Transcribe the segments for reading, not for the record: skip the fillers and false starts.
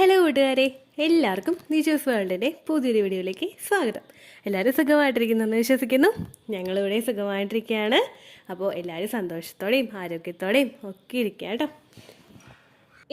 Hello കൂട്ടുകാരെ, എല്ലാവർക്കും നിജൂസ് വേൾഡിൻ്റെ പുതിയൊരു വീഡിയോയിലേക്ക് സ്വാഗതം. എല്ലാവരും സുഖമായിട്ടിരിക്കുന്നെന്ന് വിശ്വസിക്കുന്നു. ഞങ്ങളിവിടെ സുഖമായിട്ടിരിക്കുകയാണ്. അപ്പോൾ എല്ലാവരും സന്തോഷത്തോടെയും ആരോഗ്യത്തോടെയും ഒക്കെ ഇരിക്കുക കേട്ടോ.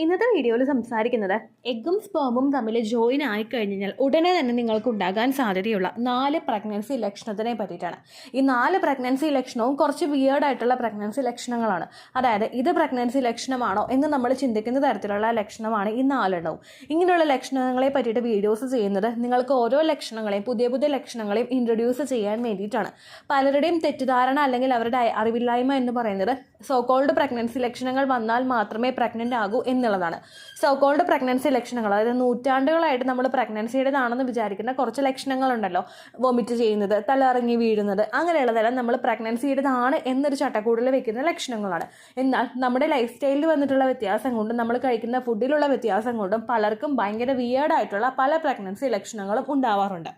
ഇന്നത്തെ വീഡിയോയിൽ സംസാരിക്കുന്നത് എഗ്ഗും സ്പേമും തമ്മിൽ ജോയിൻ ആയിക്കഴിഞ്ഞാൽ ഉടനെ തന്നെ നിങ്ങൾക്ക് ഉണ്ടാകാൻ സാധ്യതയുള്ള 4 പ്രഗ്നൻസി ലക്ഷണത്തിനെ പറ്റിയിട്ടാണ്. ഈ 4 പ്രഗ്നൻസി ലക്ഷണവും കുറച്ച് വിയേർഡായിട്ടുള്ള പ്രഗ്നൻസി ലക്ഷണങ്ങളാണ്. അതായത് ഇത് പ്രഗ്നൻസി ലക്ഷണമാണോ എന്ന് നമ്മൾ ചിന്തിക്കുന്ന തരത്തിലുള്ള ലക്ഷണമാണ് ഈ 4 എണ്ണവും. ഇങ്ങനെയുള്ള ലക്ഷണങ്ങളെ പറ്റിയിട്ട് വീഡിയോസ് ചെയ്യുന്നത് നിങ്ങൾക്ക് ഓരോ ലക്ഷണങ്ങളെയും പുതിയ പുതിയ ലക്ഷണങ്ങളെയും ഇൻട്രൊഡ്യൂസ് ചെയ്യാൻ വേണ്ടിയിട്ടാണ്. പലരുടെയും തെറ്റിദ്ധാരണ അല്ലെങ്കിൽ അവരുടെ അറിവില്ലായ്മ എന്ന് പറയുന്നത് സോകോൾഡ് പ്രഗ്നൻസി ലക്ഷണങ്ങൾ വന്നാൽ മാത്രമേ പ്രഗ്നൻ്റ് ആകൂ എന്നുള്ളതാണ്. സോകോൾഡ് പ്രഗ്നൻസി ലക്ഷണങ്ങൾ, അതായത് നൂറ്റാണ്ടുകളായിട്ട് നമ്മൾ പ്രഗ്നൻസിയുടേതാണെന്ന് വിചാരിക്കുന്ന കുറച്ച് ലക്ഷണങ്ങളുണ്ടല്ലോ, വൊമിറ്റ് ചെയ്യുന്നത്, തലയിറങ്ങി വീഴുന്നത്, അങ്ങനെയുള്ളതെല്ലാം നമ്മൾ പ്രഗ്നൻസിയുടേതാണ് എന്നൊരു ചട്ടക്കൂടിൽ വെക്കുന്ന ലക്ഷണങ്ങളാണ്. എന്നാൽ നമ്മുടെ ലൈഫ് സ്റ്റൈലിൽ വന്നിട്ടുള്ള വ്യത്യാസം കൊണ്ടും നമ്മൾ കഴിക്കുന്ന ഫുഡിലുള്ള വ്യത്യാസം കൊണ്ടും പലർക്കും ഭയങ്കര വിയേർഡായിട്ടുള്ള പല പ്രഗ്നൻസി ലക്ഷണങ്ങളും ഉണ്ടാവാറുണ്ട്.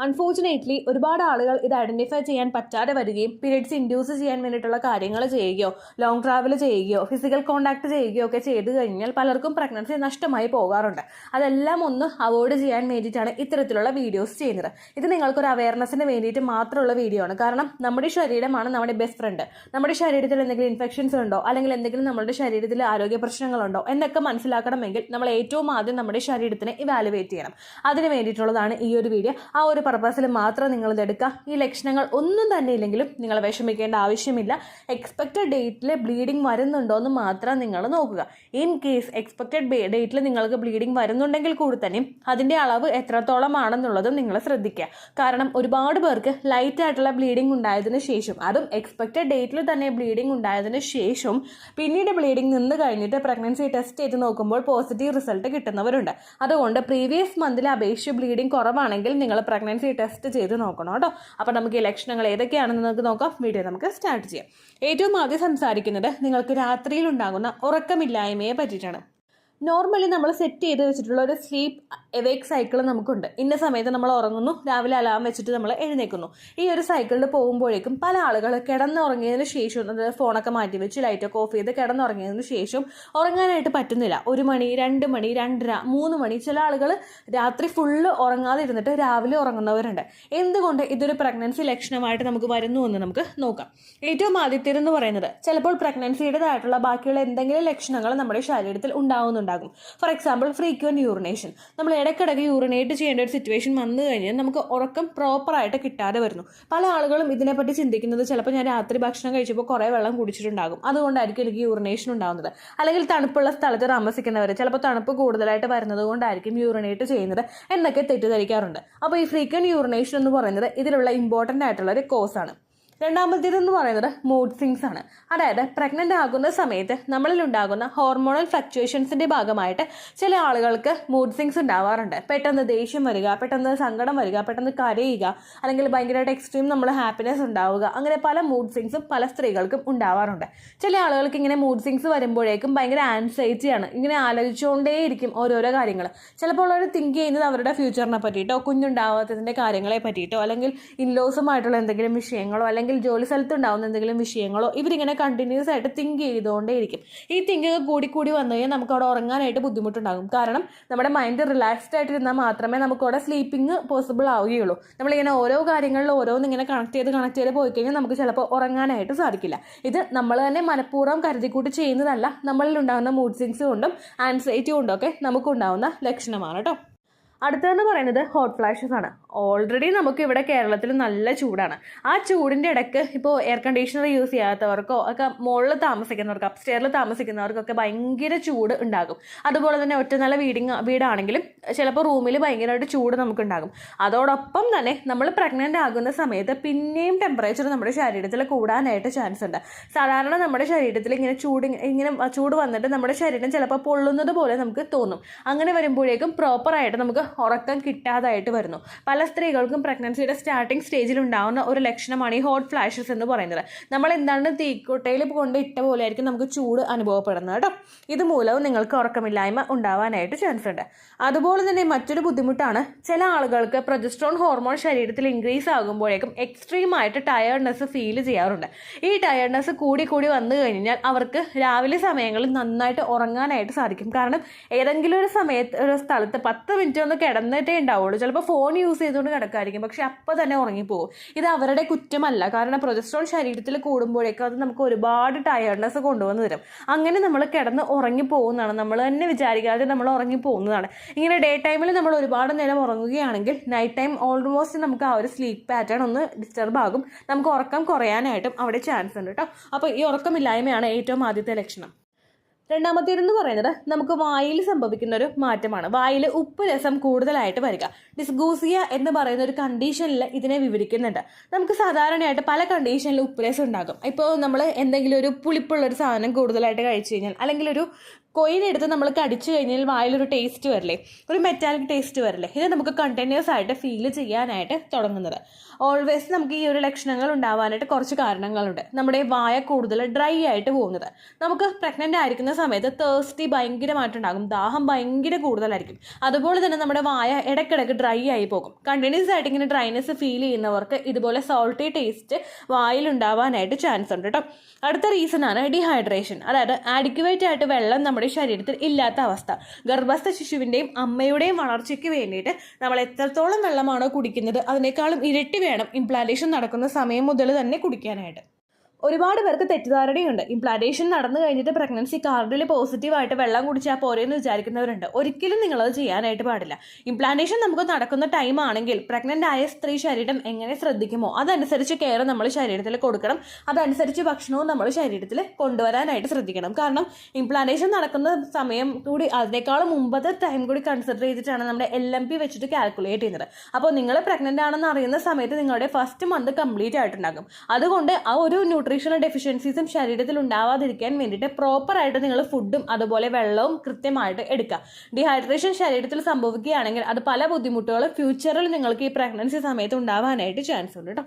അൺഫോർച്ചുനേറ്റ്ലി ഒരുപാട് ആളുകൾ ഇത് ഐഡൻറ്റിഫൈ ചെയ്യാൻ പറ്റാതെ വരികയും പീരിയഡ്സ് ഇൻഡ്യൂസ് ചെയ്യാൻ വേണ്ടിയിട്ടുള്ള കാര്യങ്ങൾ ചെയ്യുകയോ ലോങ് ട്രാവൽ ചെയ്യുകയോ ഫിസിക്കൽ കോൺടാക്ട് ചെയ്യുകയോ ഒക്കെ ചെയ്ത് കഴിഞ്ഞാൽ പലർക്കും പ്രഗ്നൻസി നഷ്ടമായി പോകാറുണ്ട്. അതെല്ലാം ഒന്ന് അവോയ്ഡ് ചെയ്യാൻ വേണ്ടിയിട്ടാണ് ഇത്തരത്തിലുള്ള വീഡിയോസ് ചെയ്യുന്നത്. ഇത് നിങ്ങൾക്കൊരു അവയർനെസ്സിന് വേണ്ടിയിട്ട് മാത്രമുള്ള വീഡിയോ ആണ്. കാരണം നമ്മുടെ ശരീരമാണ് നമ്മുടെ ബെസ്റ്റ് ഫ്രണ്ട്. നമ്മുടെ ശരീരത്തിൽ എന്തെങ്കിലും ഇൻഫെക്ഷൻസ് ഉണ്ടോ അല്ലെങ്കിൽ എന്തെങ്കിലും നമ്മുടെ ശരീരത്തിൽ ആരോഗ്യ പ്രശ്നങ്ങളുണ്ടോ എന്നൊക്കെ മനസ്സിലാക്കണമെങ്കിൽ നമ്മൾ ഏറ്റവും ആദ്യം നമ്മുടെ ശരീരത്തിനെ ഇവാലുവേറ്റ് ചെയ്യണം. അതിന് വേണ്ടിയിട്ടുള്ളതാണ് ഈ ഒരു വീഡിയോ. ആ ഒരു പർപ്പസിൽ മാത്രം നിങ്ങൾ ഇതെടുക്കുക. ഈ ലക്ഷണങ്ങൾ ഒന്നും തന്നെ ഇല്ലെങ്കിലും നിങ്ങൾ വിഷമിക്കേണ്ട ആവശ്യമില്ല. എക്സ്പെക്റ്റഡ് ഡേറ്റിൽ ബ്ലീഡിങ് വരുന്നുണ്ടോ എന്ന് മാത്രം നിങ്ങൾ നോക്കുക. ഇൻ കേസ് എക്സ്പെക്റ്റഡ് ഡേറ്റിൽ നിങ്ങൾക്ക് ബ്ലീഡിങ് വരുന്നുണ്ടെങ്കിൽ കൂടി തന്നെ അതിൻ്റെ അളവ് എത്രത്തോളം ആണെന്നുള്ളതും നിങ്ങൾ ശ്രദ്ധിക്കുക. കാരണം ഒരുപാട് പേർക്ക് ലൈറ്റ് ആയിട്ടുള്ള ബ്ലീഡിങ് ഉണ്ടായതിനു ശേഷം, അതും എക്സ്പെക്റ്റഡ് ഡേറ്റിൽ തന്നെ ബ്ലീഡിങ് ഉണ്ടായതിനു ശേഷം പിന്നീട് ബ്ലീഡിങ് നിന്ന് കഴിഞ്ഞിട്ട് പ്രഗ്നൻസി ടെസ്റ്റ് ചെയ്ത് നോക്കുമ്പോൾ പോസിറ്റീവ് റിസൾട്ട് കിട്ടുന്നവരുണ്ട്. അതുകൊണ്ട് പ്രീവിയസ് മന്തിൽ അപേക്ഷിച്ച് ബ്ലീഡിങ് കുറവാണെങ്കിൽ നിങ്ങൾ പ്രഗ്നൻസി ടെസ്റ്റ് ചെയ്ത് നോക്കണം കേട്ടോ. അപ്പോൾ നമുക്ക് ഈ ലക്ഷണങ്ങൾ ഏതൊക്കെയാണെന്ന് നമുക്ക് നോക്കാം. വീഡിയോ നമുക്ക് സ്റ്റാർട്ട് ചെയ്യാം. ഏറ്റവും ആദ്യം സംസാരിക്കുന്നത് നിങ്ങൾക്ക് രാത്രിയിൽ ഉണ്ടാകുന്ന ഉറക്കമില്ലായ്മയെ പറ്റിയിട്ടാണ്. നോർമലി നമ്മൾ സെറ്റ് ചെയ്ത് വെച്ചിട്ടുള്ള ഒരു സ്ലീപ്പ് എവേക്ക് സൈക്കിൾ നമുക്കുണ്ട്. ഇന്ന സമയത്ത് നമ്മൾ ഉറങ്ങുന്നു, രാവിലെ അലാം വെച്ചിട്ട് നമ്മൾ എഴുന്നേൽക്കുന്നു. ഈ ഒരു സൈക്കിളിൽ പോകുമ്പോഴേക്കും പല ആളുകൾ കിടന്നുറങ്ങിയതിന് ശേഷം, അതായത് ഫോണൊക്കെ മാറ്റി വെച്ച് ലൈറ്റൊക്കെ ഓഫ് ചെയ്ത് കിടന്നുറങ്ങിയതിന് ശേഷം ഉറങ്ങാനായിട്ട് പറ്റുന്നില്ല. 1 മണി, 2 മണി, 2:30, 3 മണി, ചില ആളുകൾ രാത്രി ഫുള്ള് ഉറങ്ങാതെ ഇരുന്നിട്ട് രാവിലെ ഉറങ്ങുന്നവരുണ്ട്. എന്തുകൊണ്ട് ഇതൊരു പ്രഗ്നൻസി ലക്ഷണമായിട്ട് നമുക്ക് വരുന്നു എന്ന് നമുക്ക് നോക്കാം. ഏറ്റവും ആദ്യത്തേതെന്ന് പറയുന്നത് ചിലപ്പോൾ പ്രഗ്നൻസിയുടേതായിട്ടുള്ള ബാക്കിയുള്ള എന്തെങ്കിലും ലക്ഷണങ്ങൾ നമ്മുടെ ശരീരത്തിൽ ഉണ്ടാകുന്നുണ്ടാകും. For example frequent urination. നമ്മൾ ഇടയ്ക്കിടയ്ക്ക് യൂറിനേറ്റ് ചെയ്യേണ്ട ഒരു സിറ്റുവേഷൻ വന്നു കഴിഞ്ഞാൽ നമുക്ക് ഉറക്കം പ്രോപ്പറായിട്ട് കിട്ടാതെ വരുന്നു. പല ആളുകളും ഇതിനെപ്പറ്റി ചിന്തിക്കുന്നത് ചിലപ്പോൾ ഞാൻ രാത്രി ഭക്ഷണം കഴിച്ചപ്പോൾ കുറേ വെള്ളം കുടിച്ചിട്ടുണ്ടാകും, അതുകൊണ്ടായിരിക്കും എനിക്ക് യൂറിനേഷൻ ഉണ്ടാകുന്നത്. അല്ലെങ്കിൽ തണുപ്പുള്ള സ്ഥലത്ത് താമസിക്കുന്നവർ ചിലപ്പോൾ തണുപ്പ് കൂടുതലായിട്ട് വരുന്നത് കൊണ്ടായിരിക്കും യൂറിനേറ്റ് ചെയ്യുന്നത് എന്നൊക്കെ തെറ്റിദ്ധരിക്കാറുണ്ട്. അപ്പോൾ ഈ ഫ്രീക്വന്റ് യൂറിനേഷൻ എന്ന് പറയുന്നത് ഇതിലുള്ള ഇമ്പോർട്ടൻ്റ് ആയിട്ടുള്ള ഒരു കോസാണ്. രണ്ടാമത്തേതെന്ന് പറയുന്നത് മൂഡ് സ്വിങ്സ് ആണ്. അതായത് പ്രഗ്നൻ്റ് ആകുന്ന സമയത്ത് നമ്മളിൽ ഉണ്ടാകുന്ന ഹോർമോണൽ ഫ്ലക്ച്വേഷൻസിൻ്റെ ഭാഗമായിട്ട് ചില ആളുകൾക്ക് മൂഡ് സ്വിങ്സ് ഉണ്ടാവാറുണ്ട്. പെട്ടെന്ന് ദേഷ്യം വരിക, പെട്ടെന്ന് സങ്കടം വരിക, പെട്ടെന്ന് കരയുക, അല്ലെങ്കിൽ ഭയങ്കരമായിട്ട് എക്സ്ട്രീം നമ്മൾ ഹാപ്പിനെസ് ഉണ്ടാവുക, അങ്ങനെ പല മൂഡ് സ്വിങ്സും പല സ്ത്രീകൾക്കും ഉണ്ടാവാറുണ്ട്. ചില ആളുകൾക്ക് ഇങ്ങനെ മൂഡ് സ്വിങ്സ് വരുമ്പോഴേക്കും ഭയങ്കര ആൻസൈറ്റിയാണ്, ഇങ്ങനെ ആലോചിച്ചുകൊണ്ടേയിരിക്കും ഓരോരോ കാര്യങ്ങൾ. ചിലപ്പോൾ അവർ തിങ്ക് ചെയ്യുന്നത് അവരുടെ ഫ്യൂച്ചറിനെ പറ്റിയിട്ടോ കുഞ്ഞുണ്ടാവാത്തതിൻ്റെ കാര്യങ്ങളെ പറ്റിയിട്ടോ അല്ലെങ്കിൽ ഇൻലോസുമായിട്ടുള്ള എന്തെങ്കിലും വിഷയങ്ങളോ അല്ലെങ്കിൽ ജോലി സ്ഥലത്ത് ഉണ്ടാകുന്ന എന്തെങ്കിലും വിഷയങ്ങളോ ഇവരിങ്ങനെ കണ്ടിന്യൂസ് ആയിട്ട് തിങ്ക് ചെയ്തുകൊണ്ടേയിരിക്കും. ഈ തിങ്കിങ് കൂടി വന്നു കഴിഞ്ഞാൽ നമുക്ക് അവിടെ ഉറങ്ങാനായിട്ട് ബുദ്ധിമുട്ടുണ്ടാകും. കാരണം നമ്മുടെ മൈൻഡ് റിലാക്സ്ഡ് ആയിട്ടിരുന്നാൽ മാത്രമേ നമുക്ക് അവിടെ സ്ലീപ്പിംഗ് പോസിബിൾ ആവുകയുള്ളൂ. നമ്മളിങ്ങനെ ഓരോ കാര്യങ്ങളിലും ഓരോന്നിങ്ങനെ കണക്ട് ചെയ്ത് പോയി കഴിഞ്ഞാൽ നമുക്ക് ചിലപ്പോൾ ഉറങ്ങാനായിട്ട് സാധിക്കില്ല. ഇത് നമ്മൾ തന്നെ മനഃപൂർവ്വം കരുതിക്കൂട്ടി ചെയ്യുന്നതല്ല, നമ്മളിൽ ഉണ്ടാകുന്ന മൂഡ് സ്വിങ്സ് കൊണ്ടും ആൻസൈറ്റി കൊണ്ടും ഒക്കെ നമുക്കുണ്ടാകുന്ന ലക്ഷണമാണ് കേട്ടോ. അടുത്തതെന്ന് പറയുന്നത് ഹോട്ട് ഫ്ലാഷസ് ആണ്. ഓൾറെഡി നമുക്ക് ഇവിടെ കേരളത്തിൽ നല്ല ചൂടാണ്. ആ ചൂടിൻ്റെ ഇടയ്ക്ക് ഇപ്പോൾ എയർ കണ്ടീഷണർ യൂസ് ചെയ്യാത്തവർക്കോ ഒക്കെ മുകളിൽ താമസിക്കുന്നവർക്ക്, അപ്സ്റ്റെയറിൽ താമസിക്കുന്നവർക്കൊക്കെ ഭയങ്കര ചൂട് ഉണ്ടാകും. അതുപോലെ തന്നെ ഒറ്റ നില വീടാണെങ്കിലും ചിലപ്പോൾ റൂമിൽ ഭയങ്കരമായിട്ട് ചൂട് നമുക്കുണ്ടാകും. അതോടൊപ്പം തന്നെ നമ്മൾ പ്രഗ്നൻ്റ് ആകുന്ന സമയത്ത് പിന്നെയും ടെമ്പറേച്ചർ നമ്മുടെ ശരീരത്തിൽ കൂടാനായിട്ട് ചാൻസ് ഉണ്ട്. സാധാരണ നമ്മുടെ ശരീരത്തിൽ ഇങ്ങനെ ചൂട് വന്നിട്ട് നമ്മുടെ ശരീരം ചിലപ്പോൾ പൊള്ളുന്നത് പോലെ നമുക്ക് തോന്നും. അങ്ങനെ വരുമ്പോഴേക്കും പ്രോപ്പറായിട്ട് നമുക്ക് ഉറക്കം കിട്ടാതായിട്ട് വരുന്നു. പല സ്ത്രീകൾക്കും പ്രഗ്നൻസിയുടെ സ്റ്റാർട്ടിംഗ് സ്റ്റേജിൽ ഉണ്ടാകുന്ന ഒരു ലക്ഷണമാണ് ഈ ഹോട്ട് ഫ്ലാഷസ് എന്ന് പറയുന്നത്. നമ്മൾ എന്താണ് തീക്കൊട്ടയിൽ കൊണ്ട് ഇട്ട പോലെ ആയിരിക്കും നമുക്ക് ചൂട് അനുഭവപ്പെടുന്നത് കേട്ടോ. ഇതുമൂലവും നിങ്ങൾക്ക് ഉറക്കമില്ലായ്മ ഉണ്ടാവാനായിട്ട് ചാൻസ് ഉണ്ട്. അതുപോലെ തന്നെ മറ്റൊരു ബുദ്ധിമുട്ടാണ്, ചില ആളുകൾക്ക് പ്രൊജസ്ട്രോൺ ഹോർമോൺ ശരീരത്തിൽ ഇൻക്രീസ് ആകുമ്പോഴേക്കും എക്സ്ട്രീം ആയിട്ട് ടയർഡ്നെസ് ഫീൽ ചെയ്യാറുണ്ട്. ഈ ടയർഡ്നെസ് കൂടി വന്നു കഴിഞ്ഞാൽ അവർക്ക് രാവിലെ സമയങ്ങളിൽ നന്നായിട്ട് ഉറങ്ങാനായിട്ട് സാധിക്കും. കാരണം ഏതെങ്കിലും ഒരു സ്ഥലത്ത് 10 മിനിറ്റ് ഒന്ന് കിടന്നിട്ടേ ഉണ്ടാവുള്ളൂ. ചിലപ്പോൾ ഫോൺ യൂസ് ചെയ്തുകൊണ്ട് കിടക്കായിരിക്കും, പക്ഷെ അപ്പോൾ തന്നെ ഉറങ്ങിപ്പോകും. ഇത് അവരുടെ കുറ്റമല്ല, കാരണം പ്രൊജസ്ട്രോൺ ശരീരത്തിൽ കൂടുമ്പോഴേക്കും അത് നമുക്ക് ഒരുപാട് ടയർഡ്നെസ് കൊണ്ടുവന്ന് തരും. അങ്ങനെ നമ്മൾ കിടന്ന് ഉറങ്ങിപ്പോകുന്നതാണ്, നമ്മൾ തന്നെ വിചാരിക്കാതെ നമ്മൾ ഉറങ്ങിപ്പോകുന്നതാണ്. ഇങ്ങനെ ഡേ ടൈമിൽ നമ്മൾ ഒരുപാട് നേരം ഉറങ്ങുകയാണെങ്കിൽ നൈറ്റ് ടൈം ഓൾമോസ്റ്റ് നമുക്ക് ആ ഒരു സ്ലീപ്പ് പാറ്റേൺ ഒന്ന് ഡിസ്റ്റർബ് ആകും. നമുക്ക് ഉറക്കം കുറയാനായിട്ടും അവിടെ ചാൻസ് ഉണ്ട് കേട്ടോ. അപ്പോൾ ഈ ഉറക്കമില്ലായ്മയാണ് ഏറ്റവും ആദ്യത്തെ ലക്ഷണം. രണ്ടാമത്തേതെന്ന് പറയുന്നത് നമുക്ക് വായിൽ സംഭവിക്കുന്ന ഒരു മാറ്റമാണ്. വായിൽ ഉപ്പ് രസം കൂടുതലായിട്ട് വരിക. ഡിസ്ഗൂസിയ എന്ന് പറയുന്ന ഒരു കണ്ടീഷനിൽ ഇതിനെ വിവരിക്കുന്നുണ്ട്. നമുക്ക് സാധാരണയായിട്ട് പല കണ്ടീഷനിൽ ഉപ്പ് രസം ഉണ്ടാകും. ഇപ്പോൾ നമ്മൾ എന്തെങ്കിലും ഒരു പുളിപ്പുള്ളൊരു സാധനം കൂടുതലായിട്ട് കഴിച്ചു കഴിഞ്ഞാൽ, അല്ലെങ്കിൽ ഒരു കൊയിനെടുത്ത് നമ്മൾ കടിച്ചു കഴിഞ്ഞാൽ വായിലൊരു ടേസ്റ്റ് വരില്ലേ, ഒരു മെറ്റാലിക് ടേസ്റ്റ് വരില്ലേ, ഇത് നമുക്ക് കണ്ടിന്യൂസ് ആയിട്ട് ഫീൽ ചെയ്യാനായിട്ട് തുടങ്ങുന്നത്. ഓൾവേസ് നമുക്ക് ഈ ഒരു ലക്ഷണങ്ങൾ ഉണ്ടാവാനായിട്ട് കുറച്ച് കാരണങ്ങളുണ്ട്. നമ്മുടെ വായ കൂടുതൽ ഡ്രൈ ആയിട്ട് പോകുന്നത്, നമുക്ക് പ്രഗ്നൻ്റ് ആയിരിക്കുന്ന സമയത്ത് തേഴ്സ്റ്റി ഭയങ്കരമായിട്ടുണ്ടാകും, ദാഹം ഭയങ്കര കൂടുതലായിരിക്കും. അതുപോലെ തന്നെ നമ്മുടെ വായ ഇടയ്ക്കിടയ്ക്ക് ഡ്രൈ ആയി പോകും. കണ്ടിന്യൂസ് ആയിട്ട് ഇങ്ങനെ ഡ്രൈനെസ് ഫീൽ ചെയ്യുന്നവർക്ക് ഇതുപോലെ സോൾട്ടി ടേസ്റ്റ് വായിലുണ്ടാവാനായിട്ട് ചാൻസ് ഉണ്ട് കേട്ടോ. അടുത്ത റീസണാണ് ഡീഹൈഡ്രേഷൻ, അതായത് ആഡിക്വേറ്റ് ആയിട്ട് വെള്ളം നമ്മുടെ ശരീരത്തിൽ ഇല്ലാത്ത അവസ്ഥ. ഗർഭസ്ഥ ശിശുവിൻ്റെയും അമ്മയുടെയും വളർച്ചയ്ക്ക് വേണ്ടിയിട്ട് നമ്മൾ എത്രത്തോളം വെള്ളമാണോ കുടിക്കുന്നത് അതിനേക്കാളും ഇരട്ടി വേണം ഇംപ്ലാന്റേഷൻ നടക്കുന്ന സമയം മുതൽ തന്നെ കുടിക്കാനായിട്ട്. ഒരുപാട് പേർക്ക് തെറ്റിദ്ധാരണയുണ്ട്. ഇംപ്ലാന്റേഷൻ നടന്നു കഴിഞ്ഞിട്ട് പ്രഗ്നൻസി കാർഡിൽ പോസിറ്റീവായിട്ട് വെള്ളം കുടിച്ചാൽ പോരെന്ന് വിചാരിക്കുന്നവരുണ്ട്. ഒരിക്കലും നിങ്ങളത് ചെയ്യാനായിട്ട് പാടില്ല. ഇംപ്ലാന്റേഷൻ നമുക്ക് നടക്കുന്ന ടൈം ആണെങ്കിൽ പ്രഗ്നൻ്റ് ആയ സ്ത്രീ ശരീരം എങ്ങനെ ശ്രദ്ധിക്കുമോ അതനുസരിച്ച് കെയർ നമ്മൾ ശരീരത്തിൽ കൊടുക്കണം. അതനുസരിച്ച് ഭക്ഷണവും നമ്മൾ ശരീരത്തിൽ കൊണ്ടുവരാനായിട്ട് ശ്രദ്ധിക്കണം. കാരണം ഇംപ്ലാന്റേഷൻ നടക്കുന്ന സമയം കൂടി അതിനേക്കാളും മുമ്പത്തെ ടൈം കൂടി കൺസിഡർ ചെയ്തിട്ടാണ് നമ്മുടെ LMP വെച്ചിട്ട് കാൽക്കുലേറ്റ് ചെയ്യുന്നത്. അപ്പോൾ നിങ്ങൾ പ്രഗ്നൻ്റ് ആണെന്ന് അറിയുന്ന സമയത്ത് നിങ്ങളുടെ ഫസ്റ്റ് മന്ത് കംപ്ലീറ്റ് ആയിട്ടുണ്ടാകും. അതുകൊണ്ട് ആ ഒരു ന്യൂട്രീഷണൽ ഡെഫിഷ്യൻസീസും ശരീരത്തിൽ ഉണ്ടാവാതിരിക്കാൻ വേണ്ടിയിട്ട് പ്രോപ്പറായിട്ട് നിങ്ങൾ ഫുഡും അതുപോലെ വെള്ളവും കൃത്യമായിട്ട് എടുക്കുക. ഡീഹൈഡ്രേഷൻ ശരീരത്തിൽ സംഭവിക്കുകയാണെങ്കിൽ അത് പല ബുദ്ധിമുട്ടുകളും ഫ്യൂച്ചറിൽ നിങ്ങൾക്ക് ഈ പ്രഗ്നൻസി സമയത്ത് ഉണ്ടാവാനായിട്ട് ചാൻസ് ഉണ്ട് കേട്ടോ.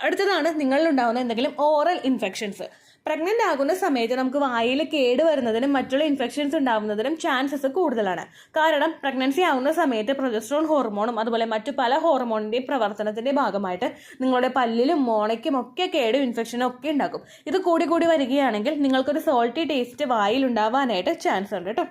അടുത്തതാണ് നിങ്ങളിലുണ്ടാകുന്ന എന്തെങ്കിലും ഓറൽ ഇൻഫെക്ഷൻസ്. പ്രഗ്നൻ്റ് ആകുന്ന സമയത്ത് നമുക്ക് വായിൽ കേട് വരുന്നതിനും മറ്റുള്ള ഇൻഫെക്ഷൻസ് ഉണ്ടാകുന്നതിനും ചാൻസസ് കൂടുതലാണ്. കാരണം പ്രഗ്നൻസി ആകുന്ന സമയത്ത് പ്രൊജസ്ട്രോൺ ഹോർമോണും അതുപോലെ മറ്റു പല ഹോർമോണിൻ്റെയും പ്രവർത്തനത്തിൻ്റെ ഭാഗമായിട്ട് നിങ്ങളുടെ പല്ലിലും മോണയ്ക്കും ഒക്കെ കേടും ഇൻഫെക്ഷനും ഒക്കെ ഉണ്ടാകും. ഇത് കൂടി വരികയാണെങ്കിൽ നിങ്ങൾക്കൊരു സോൾട്ടി ടേസ്റ്റ് വായിൽ ഉണ്ടാവാനായിട്ട് ചാൻസ് ഉണ്ട് കേട്ടോ.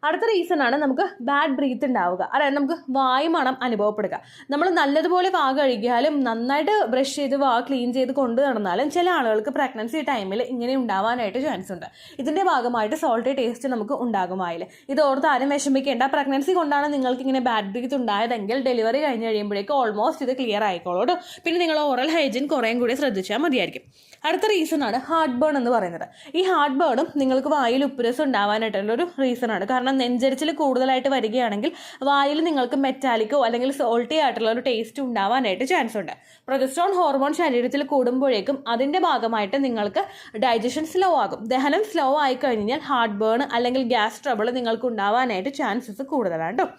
അടുത്ത റീസണാണ് നമുക്ക് ബാഡ് ബ്രീത്ത് ഉണ്ടാവുക, അതായത് നമുക്ക് വായുമണം അനുഭവപ്പെടുക. നമ്മൾ നല്ലതുപോലെ വാ കഴുകിയാലും നന്നായിട്ട് ബ്രഷ് ചെയ്ത് വാ ക്ലീൻ ചെയ്ത് കൊണ്ടു നടന്നാലും ചില ആളുകൾക്ക് പ്രഗ്നൻസി ടൈമിൽ ഇങ്ങനെ ഉണ്ടാവാനായിട്ട് ചാൻസ് ഉണ്ട്. ഇതിൻ്റെ ഭാഗമായിട്ട് സോൾട്ടി ടേസ്റ്റ് നമുക്ക് ഉണ്ടാകും വായിൽ. ഇത് ഓർത്ത് ആരും വിഷമിക്കേണ്ട. പ്രഗ്നൻസി കൊണ്ടാണ് നിങ്ങൾക്ക് ഇങ്ങനെ ബാഡ് ബ്രീത്ത് ഉണ്ടായതെങ്കിൽ ഡെലിവറി കഴിഞ്ഞ് കഴിയുമ്പോഴേക്കും ഓൾമോസ്റ്റ് ഇത് ക്ലിയർ ആയിക്കോളൂ കേട്ടോ. പിന്നെ നിങ്ങൾ ഓറൽ ഹൈജീൻ കുറേയും കൂടി ശ്രദ്ധിച്ചാൽ മതിയായിരിക്കും. അടുത്ത റീസണാണ് ഹാർട്ട് ബേൺ എന്ന് പറയുന്നത്. ഈ ഹാർട്ട് ബേണും നിങ്ങൾക്ക് വായിൽ ഉപ്പുരസം ഉണ്ടാവാനായിട്ടുള്ളൊരു റീസണാണ്. കാരണം നെഞ്ചരിച്ചിൽ കൂടുതലായിട്ട് വരികയാണെങ്കിൽ വായിൽ നിങ്ങൾക്ക് മെറ്റാലിക്കോ അല്ലെങ്കിൽ സോൾട്ടി ആയിട്ടുള്ള ഒരു ടേസ്റ്റ് ഉണ്ടാവാനായിട്ട് ചാൻസ് ഉണ്ട്. പ്രൊജസ്ട്രോൺ ഹോർമോൺ ശരീരത്തിൽ കൂടുമ്പോഴേക്കും അതിൻ്റെ ഭാഗമായിട്ട് നിങ്ങൾക്ക് ഡൈജഷൻ സ്ലോ ആകും. ദഹനം സ്ലോ ആയി കഴിഞ്ഞാൽ ഹാർട്ട് ബേൺ അല്ലെങ്കിൽ ഗ്യാസ് ട്രബിൾ നിങ്ങൾക്ക് ഉണ്ടാവാനായിട്ട് ചാൻസസ് കൂടുതലാണ് കേട്ടോ.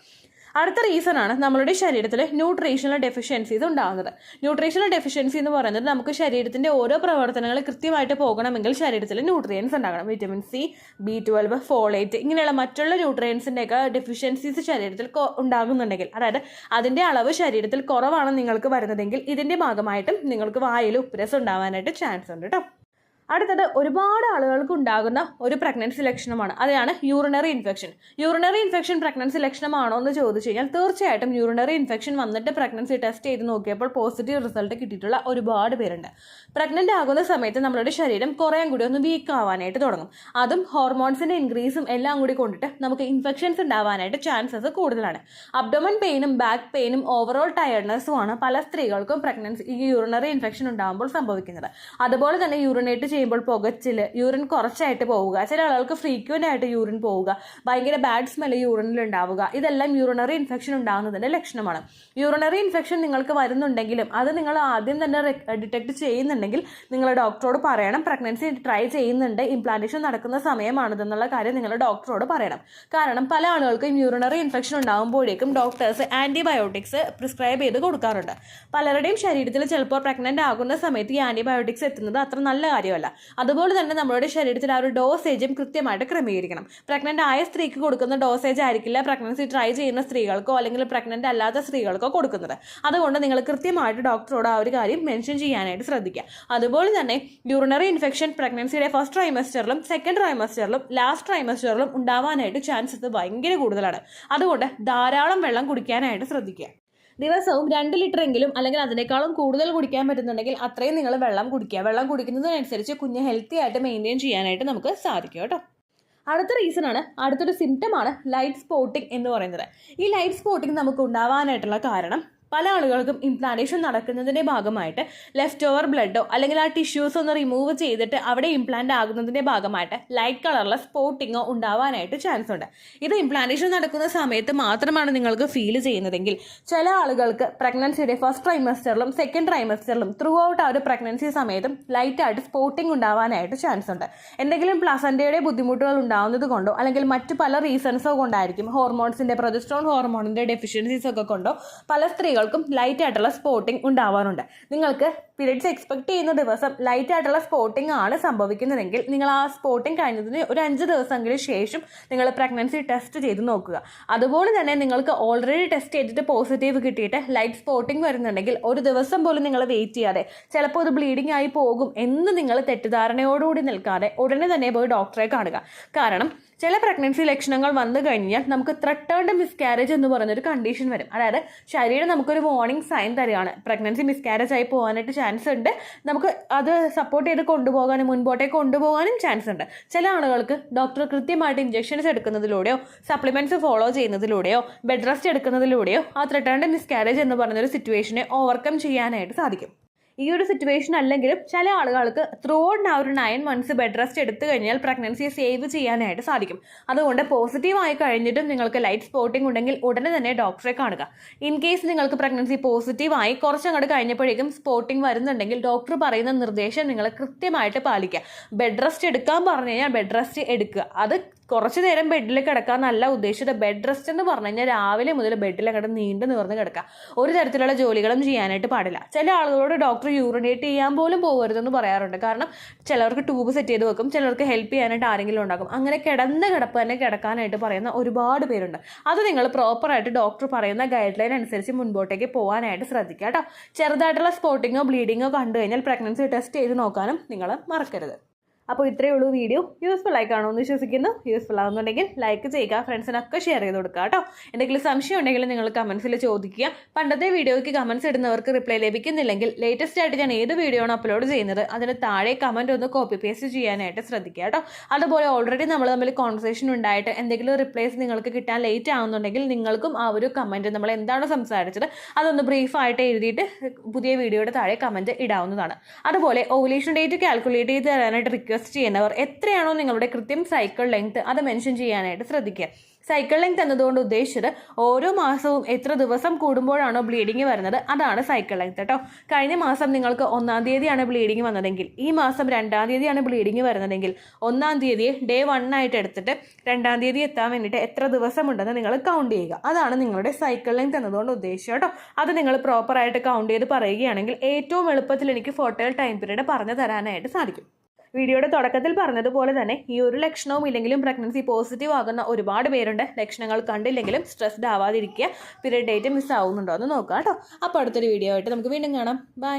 അടുത്ത റീസണാണ് നമ്മളുടെ ശരീരത്തിൽ ന്യൂട്രീഷണൽ ഡെഫിഷ്യൻസീസ് ഉണ്ടാകുന്നത്. ന്യൂട്രീഷണൽ ഡെഫിഷ്യൻസി എന്ന് പറയുന്നത് നമുക്ക് ശരീരത്തിൻ്റെ ഓരോ പ്രവർത്തനങ്ങൾ കൃത്യമായിട്ട് പോകണമെങ്കിൽ ശരീരത്തിൽ ന്യൂട്രിയൻസ് ഉണ്ടാകണം. വിറ്റമിൻ C, B12, ഫോളേറ്റ് ഇങ്ങനെയുള്ള മറ്റുള്ള ന്യൂട്രിയൻസിൻ്റെയൊക്കെ ഡെഫിഷ്യൻസീസ് ശരീരത്തിൽ ഉണ്ടാകുന്നുണ്ടെങ്കിൽ, അതായത് അതിൻ്റെ അളവ് ശരീരത്തിൽ കുറവാണ് നിങ്ങൾക്ക് വരുന്നതെങ്കിൽ ഇതിൻ്റെ ഭാഗമായിട്ടും നിങ്ങൾക്ക് വായിൽ ഉപ്പുരസം ഉണ്ടാവാനായിട്ട് ചാൻസ് ഉണ്ട് കേട്ടോ. അടുത്തത് ഒരുപാട് ആളുകൾക്ക് ഉണ്ടാകുന്ന ഒരു പ്രഗ്നൻസി ലക്ഷണമാണ്, അതാണ് urinary infection. Urinary infection pregnancy ലക്ഷണമാണോ എന്ന് ചോദിച്ചു കഴിഞ്ഞാൽ തീർച്ചയായിട്ടും യൂറിനറി ഇൻഫെക്ഷൻ വന്നിട്ട് പ്രഗ്നൻസി ടെസ്റ്റ് ചെയ്ത് നോക്കിയപ്പോൾ പോസിറ്റീവ് റിസൾട്ട് കിട്ടിയിട്ടുള്ള ഒരുപാട് പേരുണ്ട്. പ്രഗ്നൻ്റ് ആകുന്ന സമയത്ത് നമ്മളുടെ ശരീരം കുറേയും കൂടി ഒന്ന് വീക്ക് ആവാനായിട്ട് തുടങ്ങും. അതും ഹോർമോൺസിൻ്റെ ഇൻക്രീസും എല്ലാം കൂടി കൊണ്ടിട്ട് നമുക്ക് ഇൻഫെക്ഷൻസ് ഉണ്ടാവാനായിട്ട് ചാൻസസ് കൂടുതലാണ്. അബ്ഡോമൻ പെയിനും ബാക്ക് പെയിനും ഓവറോൾ ടയർഡ്നെസ്സുമാണ് പല സ്ത്രീകൾക്കും പ്രഗ്നൻസി ഈ യൂറിനറി ഇൻഫെക്ഷൻ ഉണ്ടാകുമ്പോൾ സംഭവിക്കുന്നത്. അതുപോലെ തന്നെ യൂറിനേറ്റ് ചെയ്യുമ്പോൾ പുകച്ചിൽ, യൂറിൻ കുറച്ചായിട്ട് പോവുക, ചില ആളുകൾക്ക് ഫ്രീക്വൻ്റ് ആയിട്ട് യൂറിൻ പോവുക, ഭയങ്കര ബാഡ് സ്മെല്ല് യൂറിനിൽ ഉണ്ടാവുക, ഇതെല്ലാം യൂറിനറി ഇൻഫെക്ഷൻ ഉണ്ടാകുന്നതിൻ്റെ ലക്ഷണമാണ്. യൂറിനറി ഇൻഫെക്ഷൻ നിങ്ങൾക്ക് വരുന്നുണ്ടെങ്കിലും അത് നിങ്ങൾ ആദ്യം തന്നെ ഡിറ്റക്ട് ചെയ്യുന്നുണ്ടെങ്കിൽ നിങ്ങൾ ഡോക്ടറോട് പറയണം. പ്രഗ്നൻസി ട്രൈ ചെയ്യുന്നുണ്ട്, ഇംപ്ലാന്റേഷൻ നടക്കുന്ന സമയമാണിതെന്നുള്ള കാര്യം നിങ്ങൾ ഡോക്ടറോട് പറയണം. കാരണം പല ആളുകൾക്കും യൂറിനറി ഇൻഫെക്ഷൻ ഉണ്ടാകുമ്പോഴേക്കും ഡോക്ടേഴ്സ് ആൻറ്റിബയോട്ടിക്സ് പ്രിസ്ക്രൈബ് ചെയ്ത് കൊടുക്കാറുണ്ട്. പലരുടെയും ശരീരത്തിൽ ചിലപ്പോൾ പ്രഗ്നൻ്റ് ആകുന്ന സമയത്ത് ഈ ആൻറ്റിബയോട്ടിക്സ് എത്തുന്നത് അത്ര നല്ല കാര്യമല്ല. അതുപോലെ തന്നെ നമ്മുടെ ശരീരത്തിൽ ആ ഒരു ഡോസേജും കൃത്യമായിട്ട് ക്രമീകരിക്കണം. പ്രഗ്നൻ്റ് ആയ സ്ത്രീക്ക് കൊടുക്കുന്ന ഡോസേജ് ആയിരിക്കില്ല പ്രഗ്നൻസി ട്രൈ ചെയ്യുന്ന സ്ത്രീകൾക്കോ അല്ലെങ്കിൽ പ്രഗ്നൻ്റ് അല്ലാത്ത സ്ത്രീകൾക്കോ കൊടുക്കുന്നത്. അതുകൊണ്ട് നിങ്ങൾ കൃത്യമായിട്ട് ഡോക്ടറോട് ആ ഒരു കാര്യം മെൻഷൻ ചെയ്യാനായിട്ട് ശ്രദ്ധിക്കുക. അതുപോലെ തന്നെ യൂറിനറി ഇൻഫെക്ഷൻ പ്രഗ്നൻസിയുടെ ഫസ്റ്റ് ട്രൈമസ്റ്ററിലും സെക്കൻഡ് ട്രൈമസ്റ്ററിലും ലാസ്റ്റ് ട്രൈമസ്റ്ററിലും ഉണ്ടാവാനായിട്ട് ചാൻസസ് ഭയങ്കര കൂടുതലാണ്. അതുകൊണ്ട് ധാരാളം വെള്ളം കുടിക്കാനായിട്ട് ശ്രദ്ധിക്കുക. ദിവസവും 2 ലിറ്ററെങ്കിലും അല്ലെങ്കിൽ അതിനേക്കാളും കൂടുതൽ കുടിക്കാൻ പറ്റുന്നുണ്ടെങ്കിൽ അത്രയും നിങ്ങൾ വെള്ളം കുടിക്കുക. വെള്ളം കുടിക്കുന്നതിനനുസരിച്ച് കുഞ്ഞ് ഹെൽത്തി ആയിട്ട് മെയിൻറ്റെയിൻ ചെയ്യാനായിട്ട് നമുക്ക് സാധിക്കും കേട്ടോ. അടുത്തൊരു സിംറ്റമാണ് ലൈറ്റ് സ്പോട്ടിംഗ് എന്ന് പറയുന്നത്. ഈ ലൈറ്റ് സ്പോട്ടിംഗ് നമുക്ക് ഉണ്ടാവാനായിട്ടുള്ള കാരണം പല ആളുകൾക്കും ഇംപ്ലാന്റേഷൻ നടക്കുന്നതിൻ്റെ ഭാഗമായിട്ട് ലെഫ്റ്റ് ഓവർ ബ്ലഡോ അല്ലെങ്കിൽ ആ ടിഷ്യൂസ് ഒന്ന് റിമൂവ് ചെയ്തിട്ട് അവിടെ ഇംപ്ലാന്റ് ആകുന്നതിൻ്റെ ഭാഗമായിട്ട് ലൈറ്റ് കളറുള്ള സ്പോട്ടിങ്ങോ ഉണ്ടാവാനായിട്ട് ചാൻസ് ഉണ്ട്. ഇത് ഇംപ്ലാന്റേഷൻ നടക്കുന്ന സമയത്ത് മാത്രമാണ് നിങ്ങൾക്ക് ഫീൽ ചെയ്യുന്നതെങ്കിൽ ചില ആളുകൾക്ക് പ്രഗ്നൻസിയുടെ ഫസ്റ്റ് ട്രൈമസ്റ്ററിലും സെക്കൻഡ് ട്രൈമസ്റ്ററിലും ത്രൂ ഔട്ട് ആ ഒരു പ്രഗ്നൻസി സമയത്തും ലൈറ്റായിട്ട് സ്പോട്ടിംഗ് ഉണ്ടാവാനായിട്ട് ചാൻസ് ഉണ്ട്. എന്തെങ്കിലും പ്ലസൻ്റയുടെ ബുദ്ധിമുട്ടുകൾ ഉണ്ടാവുന്നത് കൊണ്ടോ അല്ലെങ്കിൽ മറ്റു പല റീസൺസോ കൊണ്ടായിരിക്കും, ഹോർമോൺസിൻ്റെ പ്രൊജസ്ട്രോൺ ഹോർമോണിൻ്റെ ഡെഫിഷ്യൻസീസ് ഒക്കെ കൊണ്ടോ പല സ്ത്രീകൾക്കും ലൈറ്റ് ആയിട്ടുള്ള സ്പോട്ടിംഗ് ഉണ്ടാവാറുണ്ട്. നിങ്ങൾക്ക് പീരിയഡ്സ് എക്സ്പെക്ട് ചെയ്യുന്ന ദിവസം ലൈറ്റ് ആയിട്ടുള്ള സ്പോട്ടിംഗ് ആണ് സംഭവിക്കുന്നതെങ്കിൽ നിങ്ങൾ ആ സ്പോട്ടിംഗ് കഴിഞ്ഞതിന് ഒരു 5 ദിവസമെങ്കിലും ശേഷം നിങ്ങൾ പ്രഗ്നൻസി ടെസ്റ്റ് ചെയ്ത് നോക്കുക. അതുപോലെ തന്നെ നിങ്ങൾക്ക് ഓൾറെഡി ടെസ്റ്റ് ചെയ്തിട്ട് പോസിറ്റീവ് കിട്ടിയിട്ട് ലൈറ്റ് സ്പോട്ടിംഗ് വരുന്നുണ്ടെങ്കിൽ ഒരു ദിവസം പോലും നിങ്ങൾ വെയിറ്റ് ചെയ്യാതെ ചിലപ്പോൾ ഇത് ബ്ലീഡിംഗ് ആയി പോകും എന്ന് നിങ്ങൾ തെറ്റിദ്ധാരണയോടുകൂടി നിൽക്കാതെ ഉടനെ തന്നെ പോയി ഡോക്ടറെ കാണുക. കാരണം ചില പ്രഗ്നൻസി ലക്ഷണങ്ങൾ വന്നു കഴിഞ്ഞാൽ നമുക്ക് ത്രെട്ടേൺഡ് മിസ്കാരേജ് എന്ന് പറയുന്നൊരു കണ്ടീഷൻ വരും. അതായത് ശരീരം നമുക്കൊരു വാർണിംഗ് സൈൻ തരികയാണ്, പ്രഗ്നൻസി മിസ്കാരേജ് ആയി പോകാനായിട്ട് ചാൻസ് ഉണ്ട്, നമുക്ക് അത് സപ്പോർട്ട് ചെയ്ത് കൊണ്ടുപോകാനും മുൻപോട്ടേക്ക് കൊണ്ടുപോകാനും ചാൻസ് ഉണ്ട്. ചില ആളുകൾക്ക് ഡോക്ടർ കൃത്യമായിട്ട് ഇഞ്ചെക്ഷൻസ് എടുക്കുന്നതിലൂടെയോ സപ്ലിമെൻറ്റ്സ് ഫോളോ ചെയ്യുന്നതിലൂടെയോ ബെഡ് റെസ്റ്റ് എടുക്കുന്നതിലൂടെയോ ആ ത്രെട്ടേൺഡ് മിസ്കാരേജ് എന്ന് പറയുന്നൊരു സിറ്റുവേഷനെ ഓവർകം ചെയ്യാനായിട്ട് സാധിക്കും. ഈ ഒരു സിറ്റുവേഷൻ അല്ലെങ്കിലും ചില ആളുകൾക്ക് ത്രൂ ഔട്ട് ആ ഒരു 9 months ബെഡ് റെസ്റ്റ് എടുത്തു കഴിഞ്ഞാൽ പ്രഗ്നൻസിയെ സേവ് ചെയ്യാനായിട്ട് സാധിക്കും. അതുകൊണ്ട് പോസിറ്റീവായി കഴിഞ്ഞിട്ടും നിങ്ങൾക്ക് ലൈറ്റ് സ്പോട്ടിംഗ് ഉണ്ടെങ്കിൽ ഉടനെ തന്നെ ഡോക്ടറെ കാണുക. ഇൻ കേസ് നിങ്ങൾക്ക് പ്രഗ്നൻസി പോസിറ്റീവായി കുറച്ചങ്ങോട്ട് കഴിഞ്ഞപ്പോഴേക്കും സ്പോട്ടിംഗ് വരുന്നുണ്ടെങ്കിൽ ഡോക്ടർ പറയുന്ന നിർദ്ദേശം നിങ്ങൾ കൃത്യമായിട്ട് പാലിക്കുക. ബെഡ് റെസ്റ്റ് എടുക്കാൻ പറഞ്ഞു കഴിഞ്ഞാൽ ബെഡ് റെസ്റ്റ് എടുക്കുക. അത് കുറച്ച് നേരം ബെഡിൽ കിടക്കാമെന്നല്ല ഉദ്ദേശിച്ചത്. ബെഡ് റെസ്റ്റ് എന്ന് പറഞ്ഞു കഴിഞ്ഞാൽ രാവിലെ മുതൽ ബെഡിൽ അങ്ങോട്ട് നീണ്ടു നിവർന്ന് കിടക്കുക. ഒരു തരത്തിലുള്ള ജോലികളും ചെയ്യാനായിട്ട് പാടില്ല. ചില ആളുകളോട് ഡോക്ടർ യൂറിനേറ്റ് ചെയ്യാൻ പോലും പോകരുതെന്ന് പറയാറുണ്ട്. കാരണം ചിലർക്ക് ട്യൂബ് സെറ്റ് ചെയ്ത് വെക്കും, ചിലർക്ക് ഹെൽപ്പ് ചെയ്യാനായിട്ട് ആരെങ്കിലും ഉണ്ടാക്കും. അങ്ങനെ കിടന്ന കിടപ്പ് തന്നെ കിടക്കാനായിട്ട് പറയുന്ന ഒരുപാട് പേരുണ്ട്. അത് നിങ്ങൾ പ്രോപ്പറായിട്ട് ഡോക്ടർ പറയുന്ന ഗൈഡ് ലൈൻ അനുസരിച്ച് മുൻപോട്ടേക്ക് പോകാനായിട്ട് ശ്രദ്ധിക്കുക കേട്ടോ. ചെറുതായിട്ടുള്ള സ്പോട്ടിങ്ങോ ബ്ലീഡിങ്ങോ കണ്ടു കഴിഞ്ഞാൽ പ്രഗ്നൻസി ടെസ്റ്റ് ചെയ്ത് നോക്കാനും നിങ്ങൾ മറക്കരുത്. അപ്പോൾ ഇത്രയേ ഉള്ളൂ വീഡിയോ. യൂസ്ഫുൾ ആയി കാണുമെന്ന് വിശ്വസിക്കുന്നു. യൂസ്ഫുൾ ആകുന്നുണ്ടെങ്കിൽ ലൈക്ക് ചെയ്യുക, ഫ്രണ്ട്സിനൊക്കെ ഷെയർ ചെയ്ത് കൊടുക്കുക കേട്ടോ. എന്തെങ്കിലും സംശയം ഉണ്ടെങ്കിൽ നിങ്ങൾ കമൻസിൽ ചോദിക്കുക. പണ്ടത്തെ വീഡിയോയ്ക്ക് കമൻസ് ഇടുന്നവർക്ക് റിപ്ലൈ ലഭിക്കുന്നില്ലെങ്കിൽ ലേറ്റസ്റ്റ് ആയിട്ട് ഞാൻ ഏത് വീഡിയോ ആണ് അപ്ലോഡ് ചെയ്യുന്നത് അതിന് താഴെ കമൻറ്റ് ഒന്ന് കോപ്പി പേസ്റ്റ് ചെയ്യാനായിട്ട് ശ്രദ്ധിക്കുക കേട്ടോ. അതുപോലെ ഓൾറെഡി നമ്മൾ തമ്മിൽ കോൺവെർസേഷൻ ഉണ്ടായിട്ട് എന്തെങ്കിലും റിപ്ലൈസ് നിങ്ങൾക്ക് കിട്ടാൻ ലേറ്റ് ആകുന്നുണ്ടെങ്കിൽ നിങ്ങൾക്കും ആ ഒരു കമൻറ്റ് നമ്മൾ എന്താണ് സംസാരിച്ചത് അതൊന്ന് ബ്രീഫായിട്ട് എഴുതിയിട്ട് പുതിയ വീഡിയോയുടെ താഴെ കമൻറ്റ് ഇടാവുന്നതാണ്. അതുപോലെ ഓവുലേഷൻ ഡേറ്റ് കാൽക്കുലേറ്റ് ചെയ്ത് തരാനായിട്ട് റിക്വസ്റ്റ് ചെയ്യുന്നവർ എത്രയാണോ നിങ്ങളുടെ കൃത്യം സൈക്കിൾ ലെങ്ത് അത് മെൻഷൻ ചെയ്യാനായിട്ട് ശ്രദ്ധിക്കുക. സൈക്കിൾ ലെങ്ത് എന്നതുകൊണ്ട് ഉദ്ദേശിച്ചത് ഓരോ മാസവും എത്ര ദിവസം കൂടുമ്പോഴാണോ ബ്ലീഡിങ് വരുന്നത് അതാണ് സൈക്കിൾ ലെങ്ത് കേട്ടോ. കഴിഞ്ഞ മാസം നിങ്ങൾക്ക് 1-ാം തീയതിയാണ് ബ്ലീഡിങ് വന്നതെങ്കിൽ ഈ മാസം 2-ാം തീയതിയാണ് ബ്ലീഡിങ് വരുന്നതെങ്കിൽ 1-ാം തീയതിയെ ഡേ 1 ആയിട്ട് എടുത്തിട്ട് 2-ാം തീയതി എത്താൻ വേണ്ടിയിട്ട് എത്ര ദിവസമുണ്ടെന്ന് നിങ്ങൾ കൗണ്ട് ചെയ്യുക. അതാണ് നിങ്ങളുടെ സൈക്കിൾ ലെങ്ത് എന്നതുകൊണ്ട് ഉദ്ദേശിച്ചത് കേട്ടോ. അത് നിങ്ങൾ പ്രോപ്പറായിട്ട് കൗണ്ട് ചെയ്ത് പറയുകയാണെങ്കിൽ ഏറ്റവും എളുപ്പത്തിൽ എനിക്ക് ഫെർട്ടൈൽ ടൈം പീരീഡ് പറഞ്ഞു തരാനായിട്ട് സാധിക്കും. വീഡിയോയുടെ തുടക്കത്തിൽ പറഞ്ഞതുപോലെ തന്നെ ഈ ഒരു ലക്ഷണവും ഇല്ലെങ്കിലും പ്രഗ്നൻസി പോസിറ്റീവ് ആകുന്ന ഒരുപാട് പേരുണ്ട്. ലക്ഷണങ്ങൾ കണ്ടില്ലെങ്കിലും സ്ട്രെസ്ഡ് ആവാതിരിക്കുക. പീരിയഡ് ഡേറ്റ് മിസ് ആവുന്നുണ്ടോ എന്ന് നോക്കാം കേട്ടോ. അപ്പോൾ അടുത്തൊരു വീഡിയോ ആയിട്ട് നമുക്ക് വീണ്ടും കാണാം. ബൈ.